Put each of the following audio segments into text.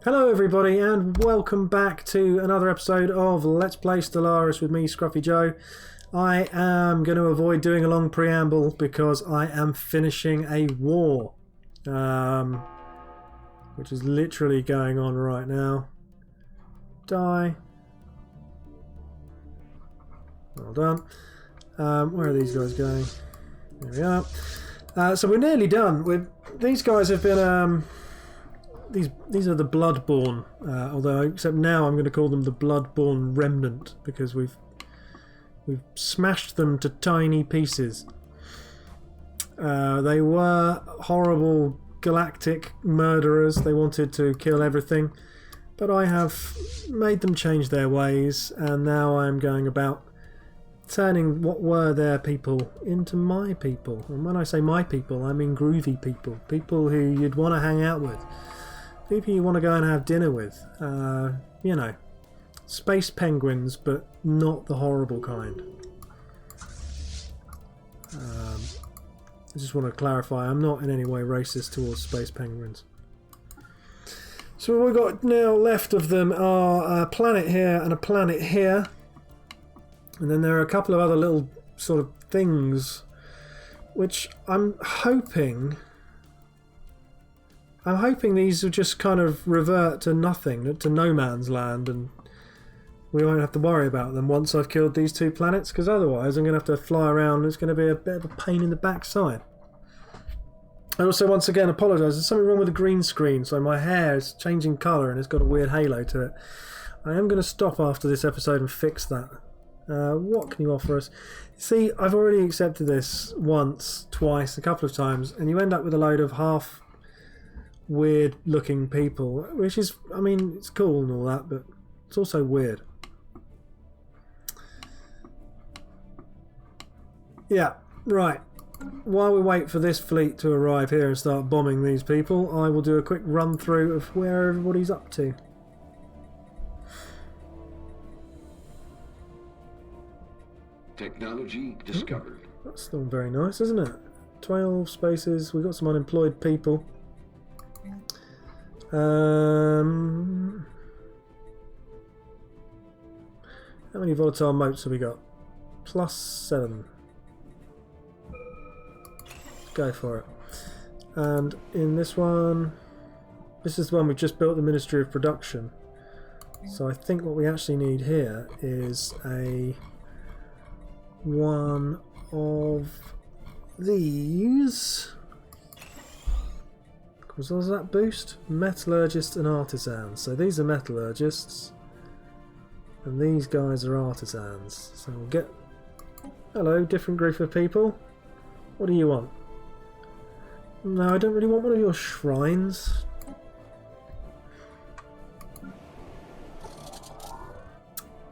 Hello everybody and welcome back to another episode of Let's Play Stellaris with me, Scruffy Joe. I am going to avoid doing a long preamble because I am finishing a war, which is literally going on right now. Die. Well done. Where are these guys going? There we are. So we're nearly done. These guys have been... These are the Bloodborne, although except now I'm going to call them the Bloodborne Remnant because we've smashed them to tiny pieces. They were horrible galactic murderers. They wanted to kill everything, but I have made them change their ways, and now I'm going about turning what were their people into my people. And when I say my people, I mean groovy people, people who you'd want to hang out with. People you want to go and have dinner with. You know, space penguins, but not the horrible kind. I just want to clarify, I'm not in any way racist towards space penguins. So what we've got now left of them are a planet here and a planet here. And then there are a couple of other little sort of things which I'm hoping these will just kind of revert to nothing, to no man's land, and we won't have to worry about them once I've killed these two planets, because otherwise I'm going to have to fly around and it's going to be a bit of a pain in the backside. I also once again apologise, there's something wrong with the green screen, so my hair is changing colour and it's got a weird halo to it. I am going to stop after this episode and fix that. What can you offer us? See, I've already accepted this once, twice, a couple of times, and you end up with a load of half weird looking people, which is, I mean, it's cool and all that, but it's also weird. Yeah, right. While we wait for this fleet to arrive here and start bombing these people, I will do a quick run through of where everybody's up to. Technology discovered. That's still very nice, isn't it? 12 spaces, we've got some unemployed people. How many volatile motes have we got? +7. Go for it. And in this one, this is the one we just built, the Ministry of Production. So I think what we actually need here is one of these. What was that boost? Metallurgists and artisans. So these are metallurgists, and these guys are artisans. So we'll get... Hello, different group of people. What do you want? No, I don't really want one of your shrines.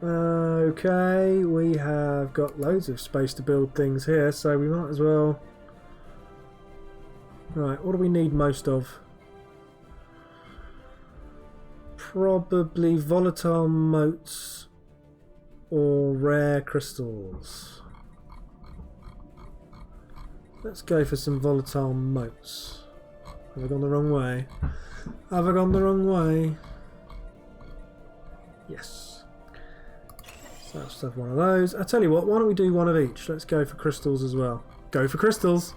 Okay, we have got loads of space to build things here, so we might as well... Right, what do we need most of? Probably volatile motes or rare crystals. Let's go for some volatile motes. Have I gone the wrong way? Have I gone the wrong way? Yes. So let's have one of those. I tell you what, why don't we do one of each? Let's go for crystals as well. Go for crystals!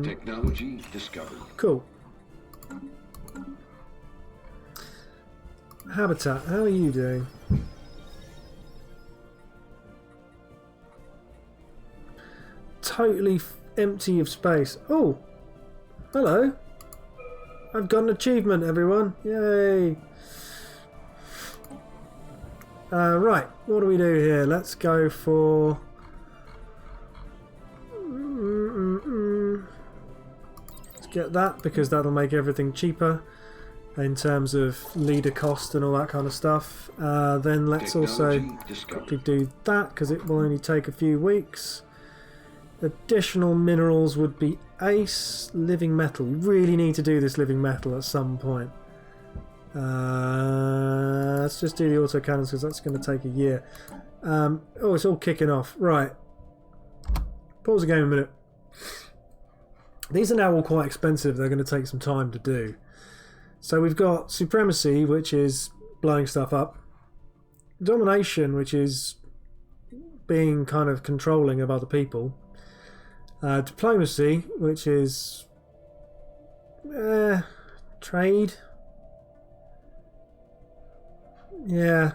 Technology discovered. Cool. Habitat, how are you doing? Totally empty of space. Oh! Hello! I've got an achievement, everyone! Yay! Right, what do we do here? Let's go for... Get that, because that'll make everything cheaper in terms of leader cost and all that kind of stuff. Then let's also quickly do that, because it will only take a few weeks. Additional minerals would be ace. Living metal, we really need to do this living metal at some point. Let's just do the autocannons because that's going to take a year. Oh, it's all kicking off. Right, pause the game a minute. These are now all quite expensive. They're going to take some time to do. So we've got supremacy, which is blowing stuff up. Domination, which is being kind of controlling of other people. Diplomacy, which is trade. Yeah.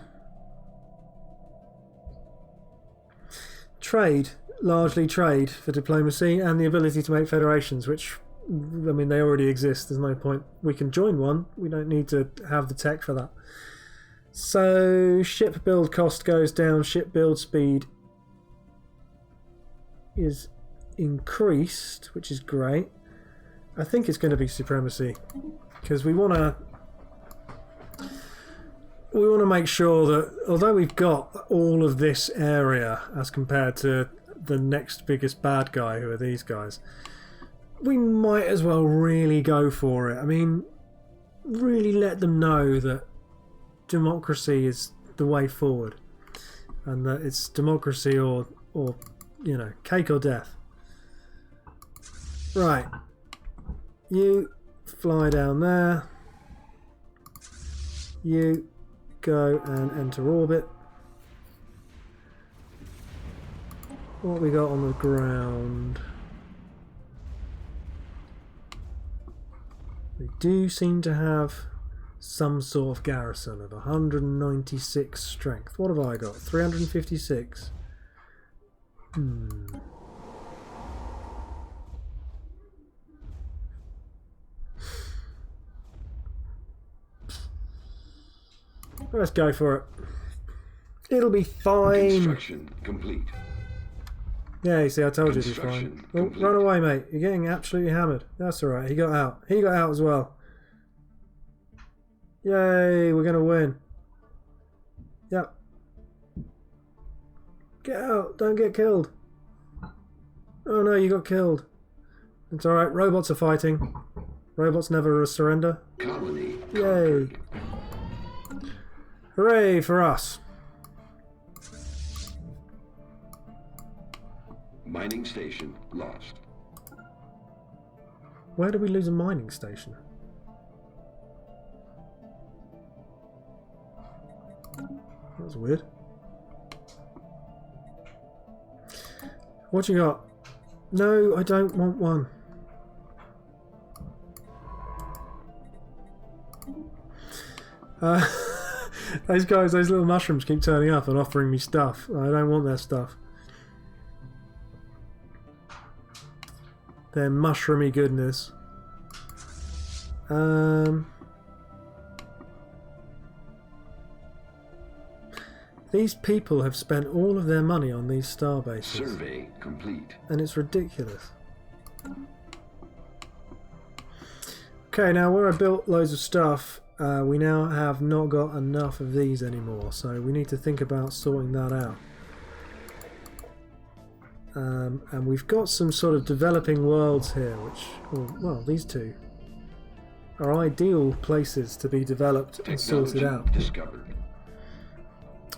Trade, largely trade for diplomacy, and the ability to make federations, which, I mean, they already exist. There's no point. We can join one. We don't need to have the tech for that. So ship build cost goes down, ship build speed is increased, which is great. I think it's going to be supremacy because we want to make sure that although we've got all of this area as compared to the next biggest bad guy, who are these guys, we might as well really go for it. I mean, really let them know that democracy is the way forward and that it's democracy or you know, cake or death. Right, you fly down there, you go and enter orbit. What we got on the ground? We do seem to have some sort of garrison of 196 strength. What have I got? 356. Let's go for it. It'll be fine. Construction complete. Yeah, you see, I told you it'd be fine. Oh, run away, mate. You're getting absolutely hammered. That's alright. He got out. He got out as well. Yay, we're going to win. Yep. Get out. Don't get killed. Oh no, you got killed. It's alright. Robots are fighting. Robots never surrender. Colony. Yay. Hooray for us. Mining station lost. Where did we lose a mining station? That's weird. What you got? No, I don't want one. Those guys, those little mushrooms keep turning up and offering me stuff. I don't want their stuff. Their mushroomy goodness. These people have spent all of their money on these star bases. Survey complete. And it's ridiculous. Okay, now where I built loads of stuff, we now have not got enough of these anymore, so we need to think about sorting that out. And we've got some sort of developing worlds here, which, well, these two are ideal places to be developed and sorted out. Discovered.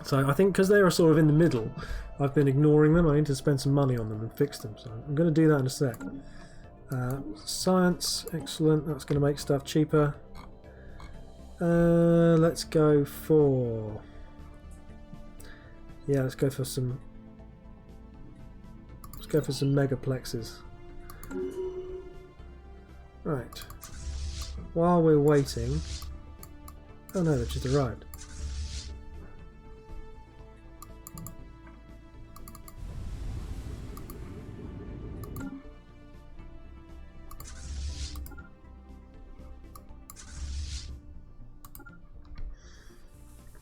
So I think because they are sort of in the middle, I've been ignoring them. I need to spend some money on them and fix them, so I'm going to do that in a sec. Science, excellent, that's going to make stuff cheaper. Let's go for... Yeah, let's go for some... Let's go for some megaplexes. Right. While we're waiting... Oh no, they've just arrived.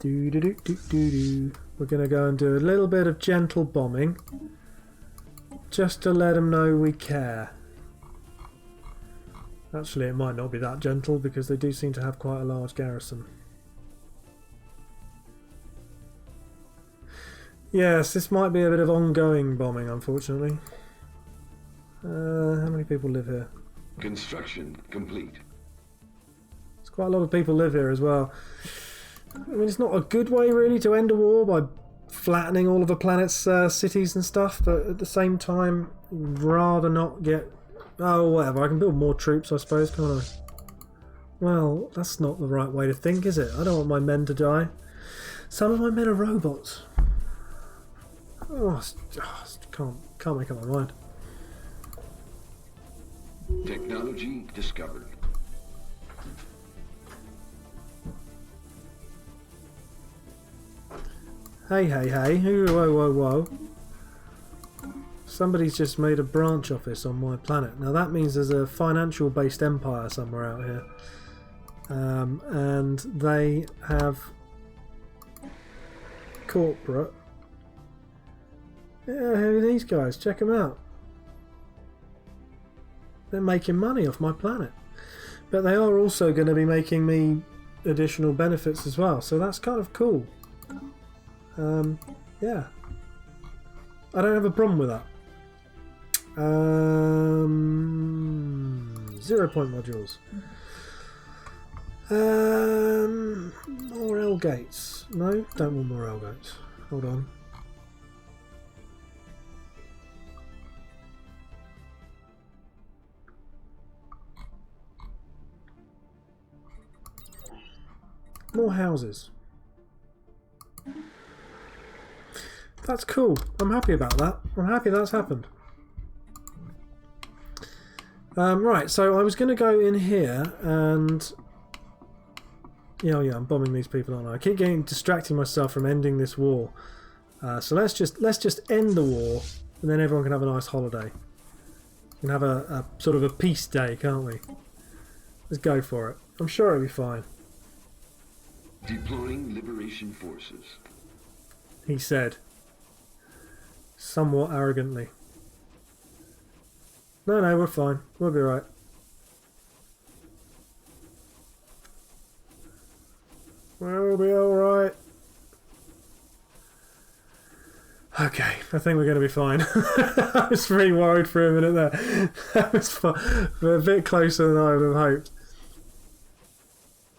We're going to go and do a little bit of gentle bombing just to let them know we care. Actually, it might not be that gentle because they do seem to have quite a large garrison. Yes, this might be a bit of ongoing bombing, unfortunately. How many people live here? Construction complete. There's quite a lot of people live here as well. I mean, it's not a good way really to end a war by flattening all of a planet's cities and stuff, but at the same time, you'd rather not get Oh, whatever. I can build more troops, I suppose, can't I? Well, that's not the right way to think, is it? I don't want my men to die. Some of my men are robots. Can't make up my mind. Technology discovered. Hey, hey, hey. Whoa, whoa, whoa. Somebody's just made a branch office on my planet. Now that means there's a financial based empire somewhere out here. And they have corporate. Yeah, who are these guys? Check them out. They're making money off my planet. But they are also going to be making me additional benefits as well. So that's kind of cool. Yeah. I don't have a problem with that. 0 point modules. More L gates. No, don't want more L gates. Hold on. More houses. That's cool. I'm happy about that. I'm happy that's happened. Right, so I was going to go in here and... Yeah, I'm bombing these people, aren't I? I keep getting distracting myself from ending this war. So let's just end the war, and then everyone can have a nice holiday. We can have a sort of a peace day, can't we? Let's go for it. I'm sure it'll be fine. Deploying liberation forces. He said, somewhat arrogantly. No, we're fine. We'll be right. We'll be alright. Okay, I think we're going to be fine. I was really worried for a minute there. That was fun. We're a bit closer than I would have hoped.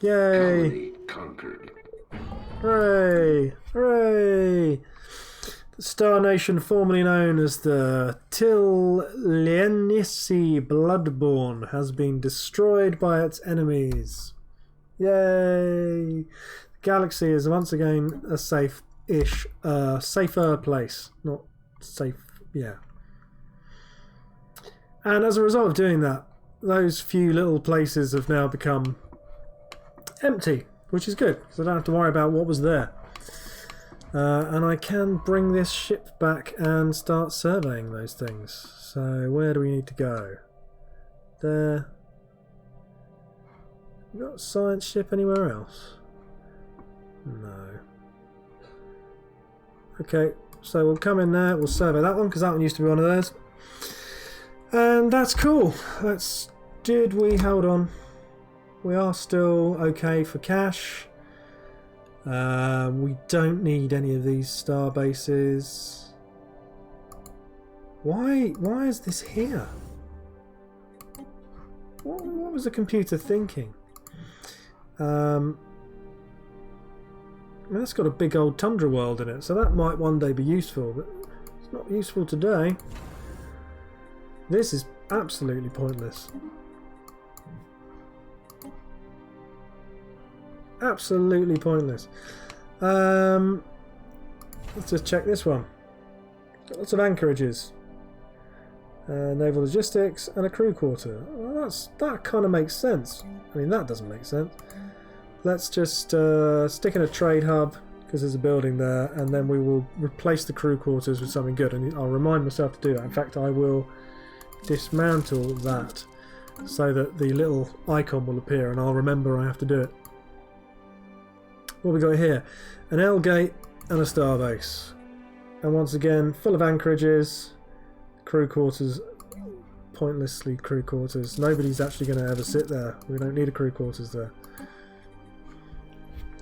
Yay! Colony conquered. Hooray! Hooray! The Star Nation, formerly known as the Tilienisi Bloodborne, has been destroyed by its enemies. Yay! The galaxy is once again a safe-ish, safer place. Not safe, yeah. And as a result of doing that, those few little places have now become empty, which is good, because I don't have to worry about what was there. And I can bring this ship back and start surveying those things. So where do we need to go? There. You got a science ship anywhere else? No. Okay, so we'll come in there, we'll survey that one, because that one used to be one of theirs. And that's cool. Hold on. We are still okay for cash. We don't need any of these star bases. Why is this here? What was the computer thinking? I mean, that's got a big old tundra world in it, so that might one day be useful, but it's not useful today. This is absolutely pointless. Absolutely pointless. Let's just check this one. Got lots of anchorages. Naval logistics and a crew quarter. Well, that kind of makes sense. I mean, that doesn't make sense. Let's just stick in a trade hub, because there's a building there, and then we will replace the crew quarters with something good. And I'll remind myself to do that. In fact, I will dismantle that so that the little icon will appear, and I'll remember I have to do it. What have we got here? An L gate and a starbase. And once again, full of anchorages, crew quarters, pointlessly crew quarters. Nobody's actually going to ever sit there. We don't need a crew quarters there.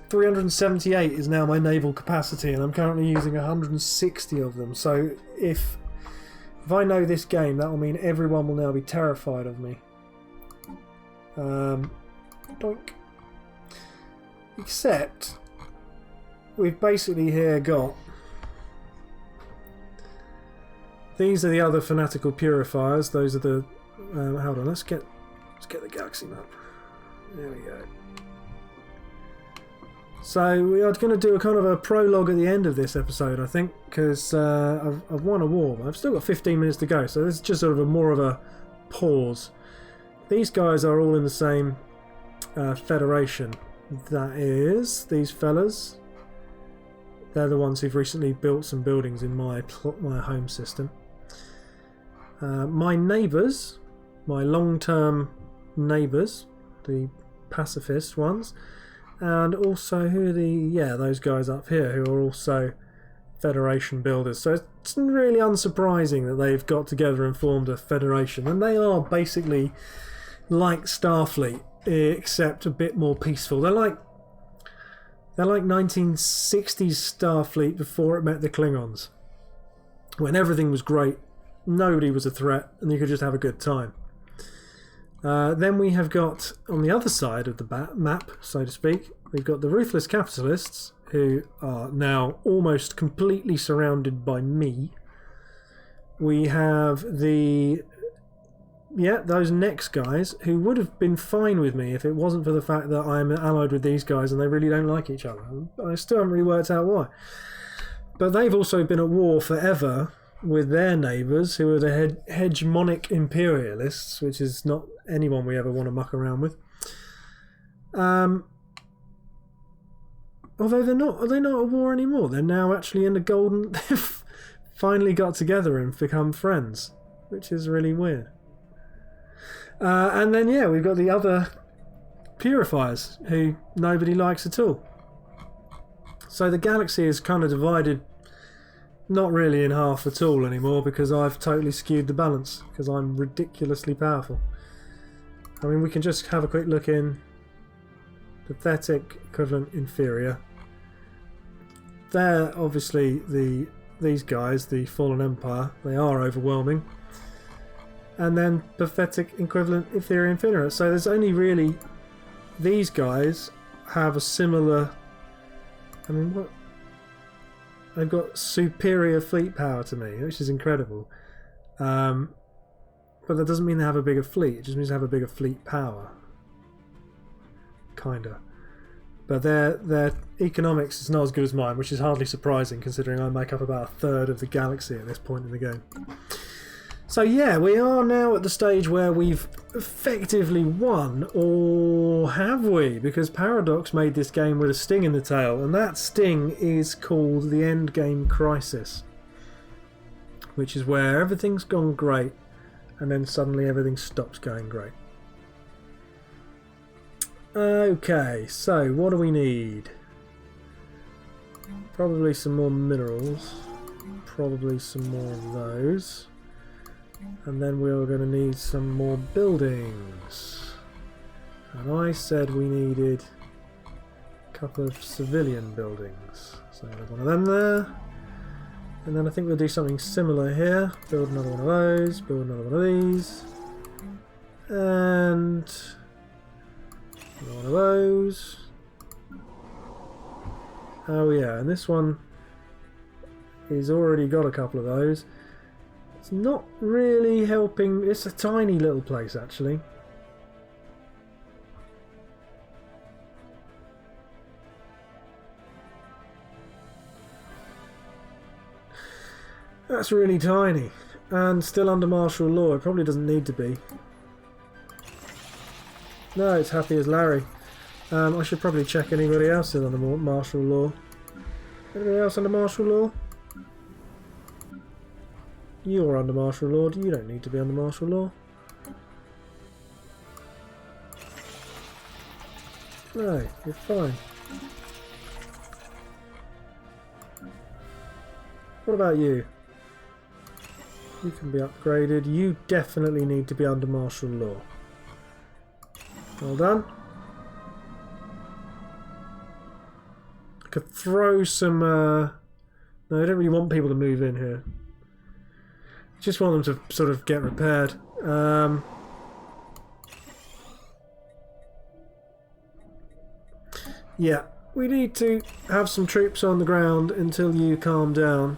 378 is now my naval capacity, and I'm currently using 160 of them. So if I know this game, that will mean everyone will now be terrified of me. Doink. Except we've basically here got, these are the other fanatical purifiers. Those are the Hold on, let's get the galaxy map. There we go. So we are going to do a kind of a prologue at the end of this episode, I think, because I've won a war, but I've still got 15 minutes to go, so this is just sort of more of a pause. These guys are all in the same federation. That is, these fellas. They're the ones who've recently built some buildings in my home system. My neighbours, my long-term neighbours, the pacifist ones, and also who are those guys up here who are also Federation builders. So it's really unsurprising that they've got together and formed a federation, and they are basically like Starfleet, except a bit more peaceful. They're like 1960s Starfleet before it met the Klingons, when everything was great, nobody was a threat, and you could just have a good time. Then we have got, on the other side of the map, so to speak, we've got the ruthless capitalists, who are now almost completely surrounded by me. We have those next guys, who would have been fine with me if it wasn't for the fact that I'm allied with these guys and they really don't like each other. I still haven't really worked out why. But they've also been at war forever with their neighbours, who are the hegemonic imperialists, which is not anyone we ever want to muck around with. Although they're not at war anymore. They're now actually in the golden... They've finally got together and become friends, which is really weird. And then, we've got the other purifiers, who nobody likes at all. So the galaxy is kind of divided, not really in half at all anymore, because I've totally skewed the balance, because I'm ridiculously powerful. I mean, we can just have a quick look in pathetic, equivalent, inferior. They're obviously these guys, the Fallen Empire. They are overwhelming. And then pathetic, equivalent, inferior, inferior. So there's only really these guys have a similar. I mean, what? They've got superior fleet power to me, which is incredible. But that doesn't mean they have a bigger fleet. It just means they have a bigger fleet power. Kinda. But their economics is not as good as mine, which is hardly surprising considering I make up about a third of the galaxy at this point in the game. So we are now at the stage where we've effectively won, or have we? Because Paradox made this game with a sting in the tail, and that sting is called the Endgame Crisis, which is where everything's gone great, and then suddenly everything stops going great. Okay, so what do we need? Probably some more minerals, probably some more of those. And then we're going to need some more buildings. And I said we needed a couple of civilian buildings. So there's one of them there. And then I think we'll do something similar here. Build another one of those, build another one of these. And another one of those. Oh yeah, and this one is already got a couple of those. It's not really helping. It's a tiny little place, actually. That's really tiny. And still under martial law. It probably doesn't need to be. No, it's happy as Larry. I should probably check anybody else in under martial law. Anybody else under martial law? You're under martial law. You don't need to be under martial law. No, you're fine. What about you? You can be upgraded. You definitely need to be under martial law. Well done. I could throw some... No, I don't really want people to move in here. Just want them to sort of get repaired. Yeah, we need to have some troops on the ground until you calm down.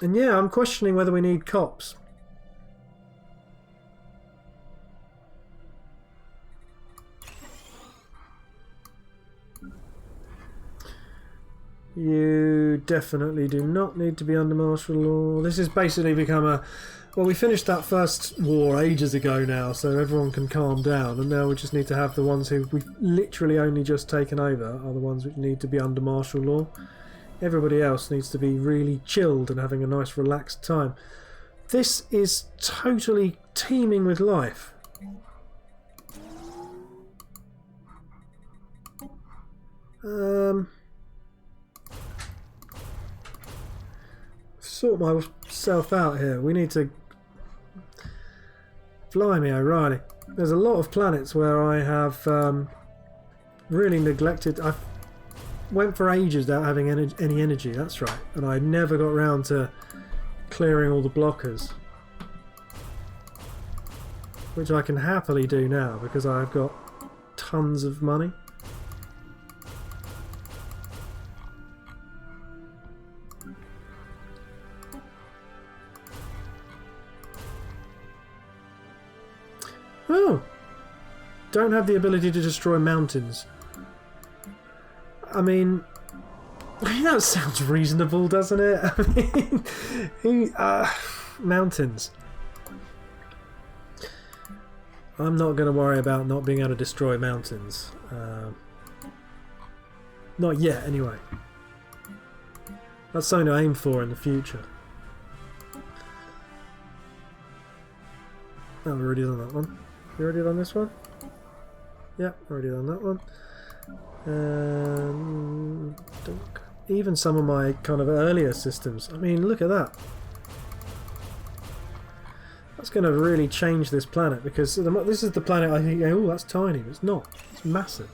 And yeah, I'm questioning whether we need cops. You definitely do not need to be under martial law. This has basically become a... Well, we finished that first war ages ago now, so everyone can calm down, and now we just need to have the ones who we've literally only just taken over are the ones which need to be under martial law. Everybody else needs to be really chilled and having a nice relaxed time. This is totally teeming with life. Sort myself out here. We need to... Blimey O'Reilly. There's a lot of planets where I have really neglected... I went for ages without having any energy, that's right. And I never got round to clearing all the blockers. Which I can happily do now because I've got tons of money. Oh! Don't have the ability to destroy mountains. I mean, that sounds reasonable, doesn't it? I mean, mountains. I'm not going to worry about not being able to destroy mountains. Not yet, anyway. That's something to aim for in the future. Oh, we've already done that one. You already done this one? Yep, already done that one. Even some of my kind of earlier systems. I mean, look at that. That's going to really change this planet because this is the planet I think, oh, that's tiny. It's not. It's massive.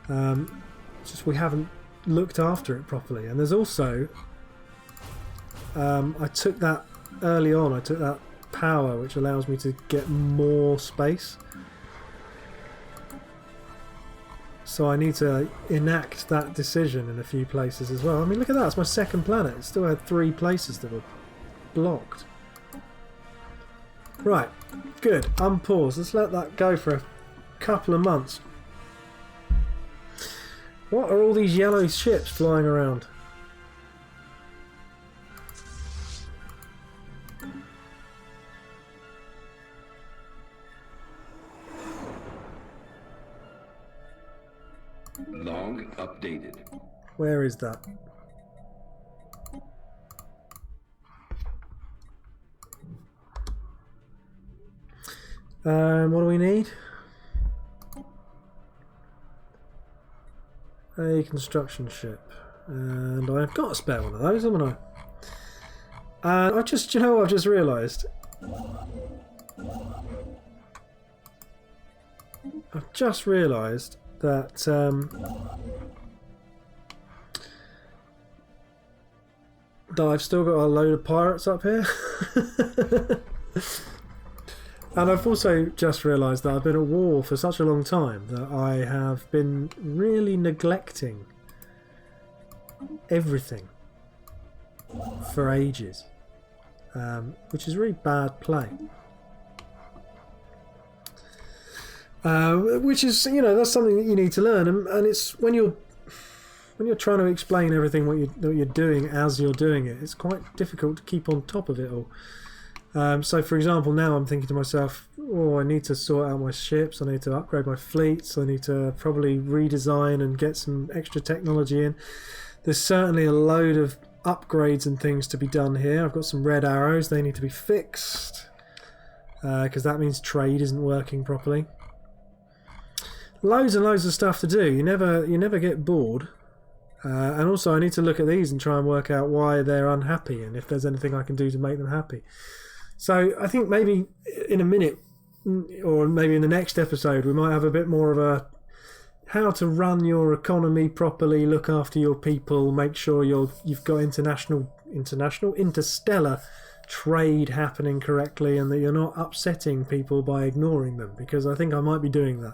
It's just we haven't looked after it properly. And there's also... I took that early on. I took that power which allows me to get more space. So I need to enact that decision in a few places as well. I mean, look at that. It's my second planet. It still had 3 places that were blocked. Right. Good. Unpause. Let's let that go for a couple of months. What are all these yellow ships flying around? Log updated. Where is that? What do we need? A construction ship. And I've got a spare one of those, haven't I? And I just, you know what I've just realised? I've just realised that that I've still got a load of pirates up here. And I've also just realised that I've been at war for such a long time that I have been really neglecting everything for ages, which is really bad play. Which is, you know, that's something that you need to learn, and it's when you're trying to explain everything what you're doing as you're doing it, it's quite difficult to keep on top of it all. So for example, now I'm thinking to myself, oh, I need to sort out my ships, I need to upgrade my fleets, I need to probably redesign and get some extra technology in. There's certainly a load of upgrades and things to be done here. I've got some red arrows, they need to be fixed, because that means trade isn't working properly. Loads and loads of stuff to do. You never get bored. And also I need to look at these and try and work out why they're unhappy and if there's anything I can do to make them happy. So I think maybe in a minute, or maybe in the next episode, we might have a bit more of a how to run your economy properly, look after your people, make sure you've got interstellar trade happening correctly, and that you're not upsetting people by ignoring them, because I think I might be doing that.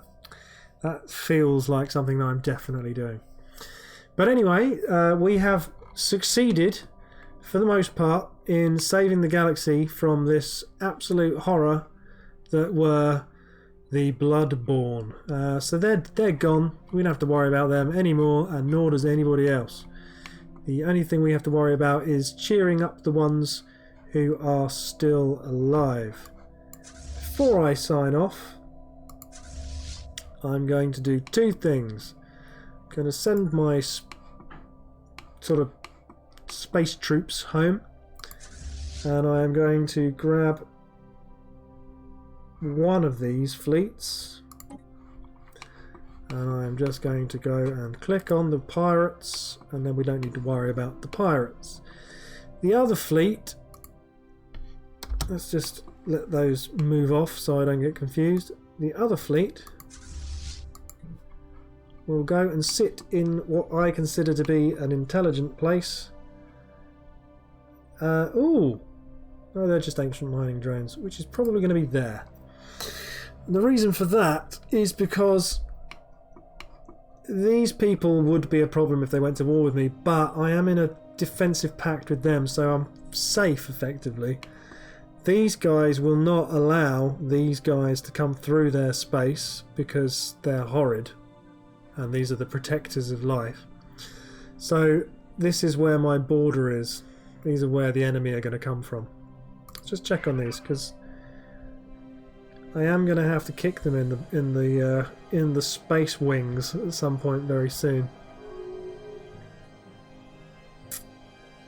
That feels like something that I'm definitely doing. But anyway, we have succeeded for the most part, in saving the galaxy from this absolute horror that were the Bloodborne. So they're gone. We don't have to worry about them anymore, and nor does anybody else. The only thing we have to worry about is cheering up the ones who are still alive. Before I sign off, I'm going to do two things. I'm going to send my sort of space troops home, and I am going to grab one of these fleets, and I'm just going to go and click on the pirates, and then we don't need to worry about the pirates. The other fleet, let's just let those move off so I don't get confused. The other fleet will go and sit in what I consider to be an intelligent place. Oh, they're just ancient mining drones, which is probably going to be there. And the reason for that is because these people would be a problem if they went to war with me, but I am in a defensive pact with them, so I'm safe effectively. These guys will not allow these guys to come through their space because they're horrid, and these are the protectors of life. So this is where my border is. These are where the enemy are going to come from. Let's just check on these, because I am going to have to kick them in the space wings at some point very soon.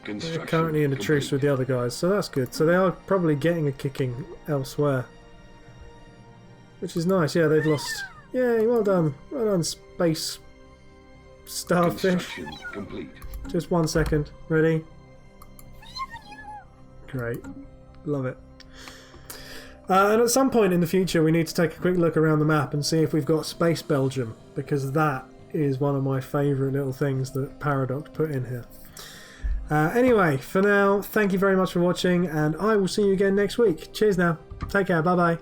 They're currently in a truce with the other guys, so that's good. So they are probably getting a kicking elsewhere, which is nice. Yeah, they've lost. Yay, well done. Well done, space starfish. Complete. Just 1 second. Ready? Great. Love it. And at some point in the future we need to take a quick look around the map and see if we've got Space Belgium, because that is one of my favourite little things that Paradox put in here. Anyway, for now, thank you very much for watching, and I will see you again next week. Cheers now. Take care. Bye bye.